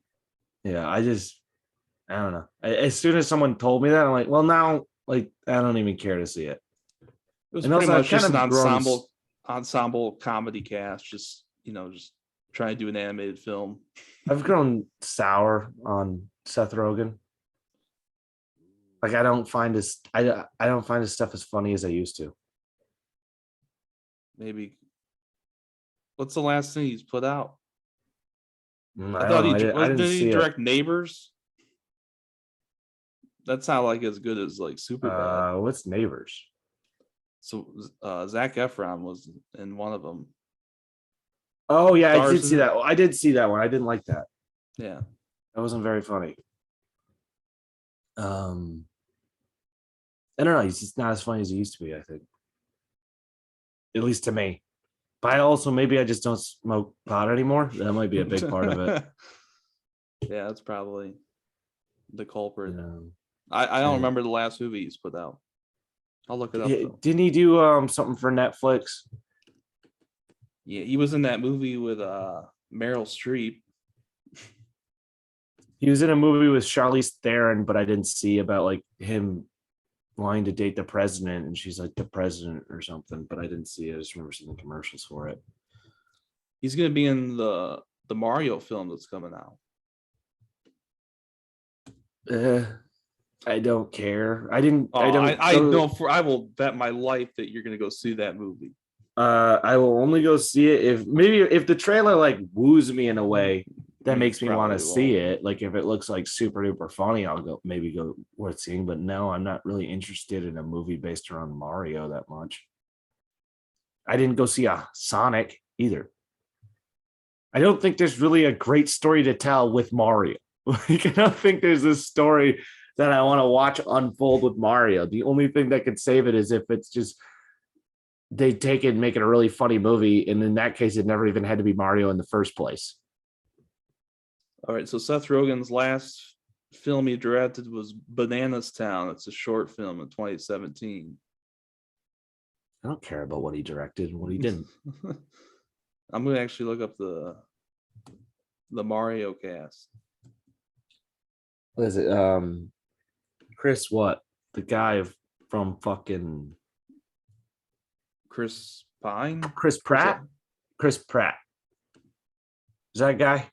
Yeah, I don't know. As soon as someone told me that, I'm like, well, now, like, I don't even care to see it. It was And pretty also, much just an I've kind of ensemble comedy cast, just trying to do an animated film. I've grown sour on Seth Rogen. Like I don't find his stuff as funny as I used to. Maybe. What's the last thing he's put out? I don't know. I didn't did he see it. direct Neighbors? That's not like as good as like Superbad. What's Neighbors? So Zac Efron was in one of them. Oh yeah, I Stars did in see it? that. I did see that one. I didn't like that. Yeah. That wasn't very funny. I don't know. He's just not as funny as he used to be, I think. At least to me. But also maybe I just don't smoke pot anymore. That might be a big part of it. Yeah, that's probably the culprit. You I don't Yeah. remember the last movie he's put out. I'll look it up. know. Though. Didn't he do something for Netflix? Yeah, he was in that movie with Meryl Streep. He was in a movie with Charlize Theron, but I didn't see about like him wanting to date the president, and she's like the president or something. But I didn't see it. I just remember seeing the commercials for it. He's gonna be in the Mario film that's coming out. I don't care. I don't. I know I will bet my life that you're gonna go see that movie. I will only go see it if the trailer like woos me in a way that You makes me want to probably see won't. it. Like if it looks like super duper funny, I'll go worth seeing. But no, I'm not really interested in a movie based around Mario that much. I didn't go see a Sonic either. I don't think there's really a great story to tell with Mario. Like I don't think there's a story that I want to watch unfold with Mario. The only thing that could save it is if it's just they take it and make it a really funny movie. And in that case, it never even had to be Mario in the first place. All right, so Seth Rogen's last film he directed was Bananas Town. It's a short film in 2017. I don't care about what he directed and what he didn't. I'm gonna actually look up the Mario cast. What is it? Chris, what? The guy from fucking Chris Pine? Chris Pratt? Chris Pratt. Is that a guy?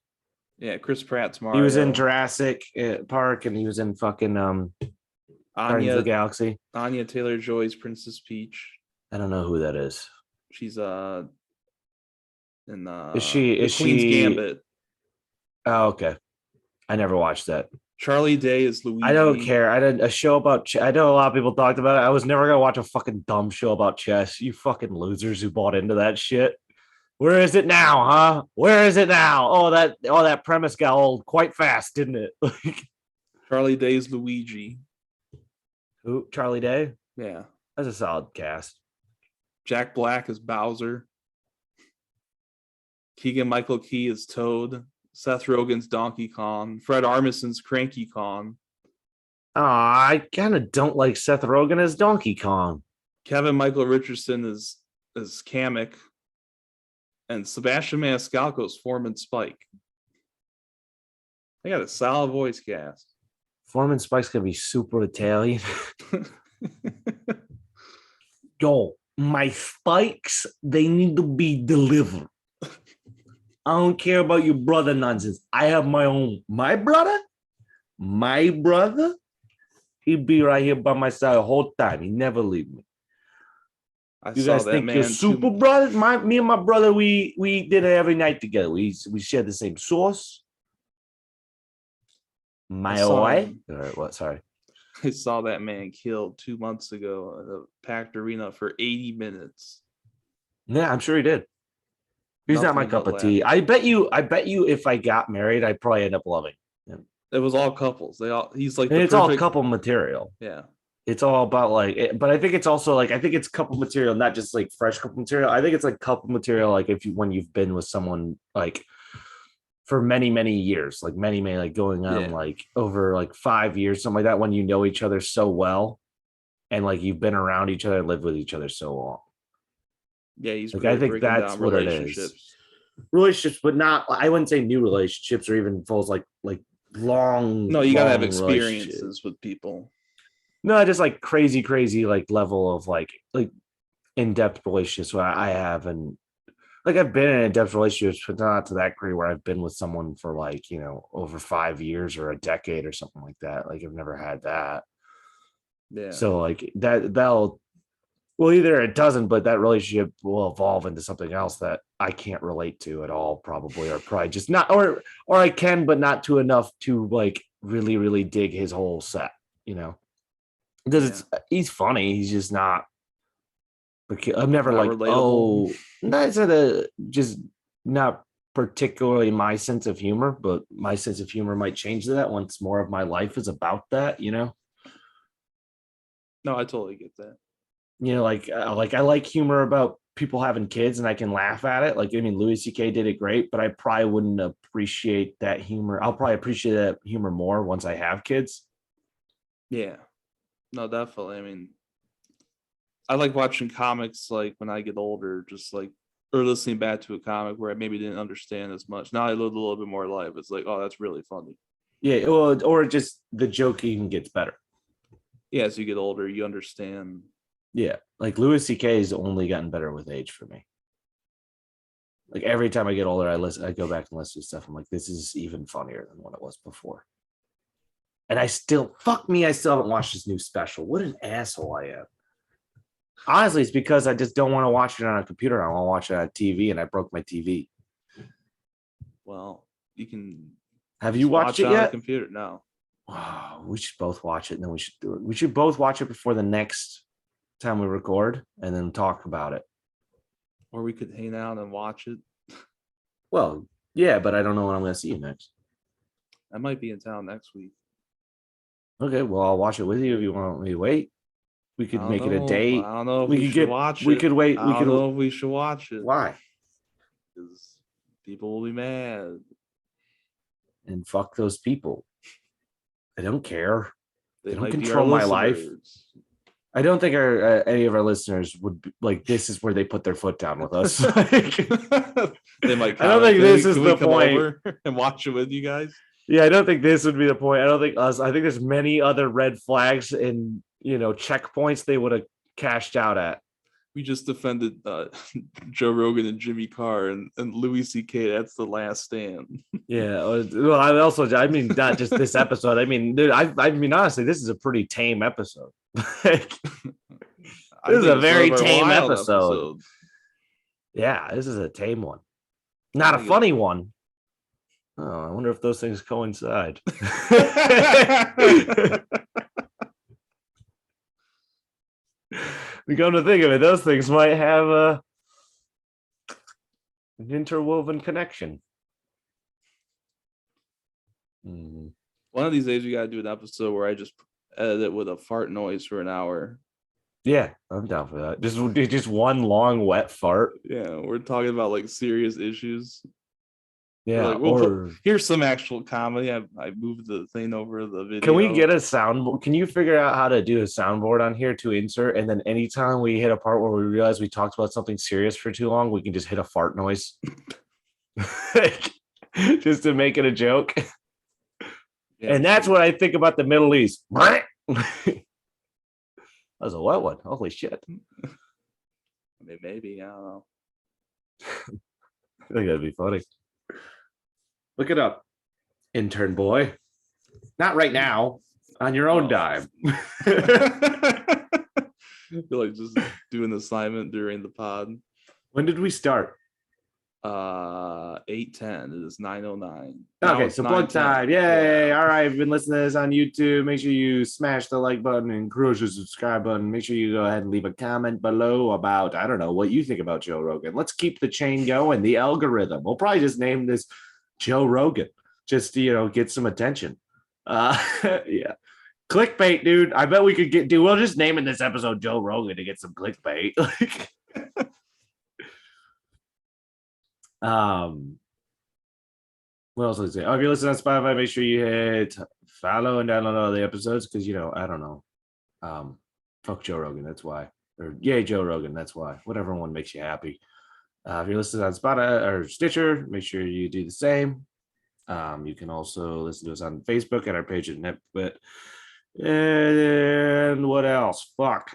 Yeah, Chris Pratt's Mario. He was in Jurassic Park and he was in fucking Guardians of the Galaxy. Anya Taylor-Joy's Princess Peach. I don't know who that is. She's in Is she The Queen's Gambit. Oh, okay. I never watched that. Charlie Day is Luigi. I don't care. I did a show about I know a lot of people talked about it. I was never gonna watch a fucking dumb show about chess. You fucking losers who bought into that shit. Where is it now, huh? Where is it now? Oh, that premise got old quite fast, didn't it? Charlie Day's Luigi. Who? Charlie Day? Yeah. That's a solid cast. Jack Black is Bowser. Keegan-Michael Key is Toad. Seth Rogen's Donkey Kong. Fred Armisen's Cranky Kong. I kind of don't like Seth Rogen as Donkey Kong. Kevin Michael Richardson is Kamek. And Sebastian Maniscalco is Foreman Spike. I got a solid voice cast. Foreman Spike's gonna be super Italian. Yo, my spikes, they need to be delivered. I don't care about your brother nonsense. I have my own. My brother, he'd be right here by my side the whole time. He never leave me. You guys think you're super brothers? Me and my brother, we eat dinner every night together. We share the same sauce. My wife. All right, what? Sorry. I saw that man killed 2 months ago at a packed arena for 80 minutes. Yeah, I'm sure he did. He's not my Nothing cup but of tea. I bet you if I got married, I'd probably end up loving him. It was all couples. He's like, And it's all couple material. Yeah. It's all about like, but I think it's also like, I think it's couple material, not just like fresh couple material. I think it's like couple material, like when you've been with someone like for many, many years, like many, like going on like over like 5 years, something like that, when you know each other so well and like you've been around each other and lived with each other so long. Yeah, he's like, I think that's what it is. Relationships, but not, I wouldn't say new relationships or even falls like long. No, you gotta have experiences with people. No, just like crazy like level of like in-depth relationships what I have, and like I've been in in-depth relationships, but not to that degree where I've been with someone for like, you know, over 5 years or a decade or something like that. Like I've never had that. Yeah. So like that'll Well, either it doesn't, but that relationship will evolve into something else that I can't relate to at all, probably, or probably just not, or I can, but not to enough to like really, really dig his whole set, you know, because he's funny. He's just not. I'm never Not like, relatable. oh, that's just not particularly my sense of humor, but my sense of humor might change to that once more of my life is about that, you know. No, I totally get that. You know, like I like humor about people having kids and I can laugh at it. Like, I mean, Louis C.K. did it great, but I probably wouldn't appreciate that humor. I'll probably appreciate that humor more once I have kids. Yeah. No, definitely. I mean, I like watching comics like when I get older, just like or listening back to a comic where I maybe didn't understand as much. Now I live a little bit more life. It's like, oh, that's really funny. Yeah, well, or just the joke even gets better. Yeah, as you get older, you understand. Yeah, like Louis C.K. has only gotten better with age for me. Like every time I get older, I go back and listen to stuff. I'm like, this is even funnier than what it was before. And I still haven't watched his new special. What an asshole I am. Honestly, it's because I just don't want to watch it on a computer. I want to watch it on TV, and I broke my TV. Well, you can. Have you watched watch it on a yet? computer? No. Oh, we should both watch it, and then we should do it. We should both watch it before the next time we record, and then talk about it. Or we could hang out and watch it. Well, yeah, but I don't know when I'm going to see you next. I might be in town next week. Okay, well, I'll watch it with you if you want me to wait. We could make it a date. I don't know if We we could should get- watch we it. could wait- I we don't could- know if we should watch it. Why? Because people will be mad. And fuck those people. I don't care. They don't might be our control my life. listeners. I don't think any of our listeners would be, like. This is where they put their foot down with us. They might. I don't think this is the point. Over and watch it with you guys. Yeah, I don't think this would be the point. I don't think us. I think there's many other red flags and checkpoints they would have cashed out at. We just defended Joe Rogan and Jimmy Carr and Louis C.K. That's the last stand. Yeah. Well, I mean, not just this episode. I mean, dude, I mean, honestly, this is a pretty tame episode. This is a very tame episode. Yeah, this is a tame one. Not a funny one. Oh, I wonder if those things coincide. We come to think of it, those things might have an interwoven connection. One of these days, we gotta do an episode where I just edit it with a fart noise for an hour. Yeah, I'm down for that. Just one long wet fart. Yeah, we're talking about like serious issues. Yeah, like, here's some actual comedy. I moved the thing over the video. Can we get a soundboard? Can you figure out how to do a soundboard on here to insert? And then anytime we hit a part where we realize we talked about something serious for too long, we can just hit a fart noise. Just to make it a joke. Yeah, and that's what I think about the Middle East. That was a wet one. Holy shit. I mean, maybe. I don't know. I think that'd be funny. Look it up, intern boy. Not right now, on your own dime. I feel like just doing the assignment during the pod. When did we start? 8:10. It is 9:09. Okay, so plug time. Yay. Yeah. All right. You've been listening to this on YouTube. Make sure you smash the like button and crush the subscribe button. Make sure you go ahead and leave a comment below about, I don't know, what you think about Joe Rogan. Let's keep the chain going. The algorithm. We'll probably just name this Joe Rogan. Just to, get some attention. Yeah. Clickbait, dude. I bet we could we'll just name in this episode Joe Rogan to get some clickbait. What else was I say? Oh, if you're listening on Spotify, make sure you hit follow and download all the episodes because I don't know. Fuck Joe Rogan, that's why. Or yay, Joe Rogan, that's why. Whatever one makes you happy. If you're listening on Spotify or Stitcher, make sure you do the same. You can also listen to us on Facebook at our page at Inept Pit. And what else? Fuck.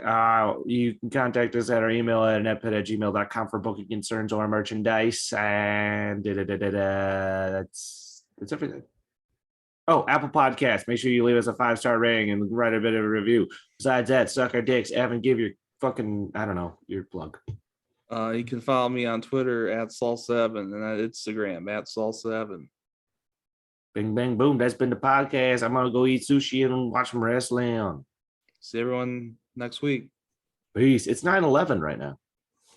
You can contact us at our email at ineptpit@gmail.com for booking concerns or merchandise. And that's everything. Oh, Apple Podcasts. Make sure you leave us a 5-star rating and write a bit of a review. Besides that, suck our dicks. Evan, give your fucking, I don't know, your plug. You can follow me on Twitter at Saul7 and on Instagram at Saul7. Bing, bang, boom. That's been the podcast. I'm going to go eat sushi and watch some wrestling. See everyone next week. Peace. It's 9/11 right now.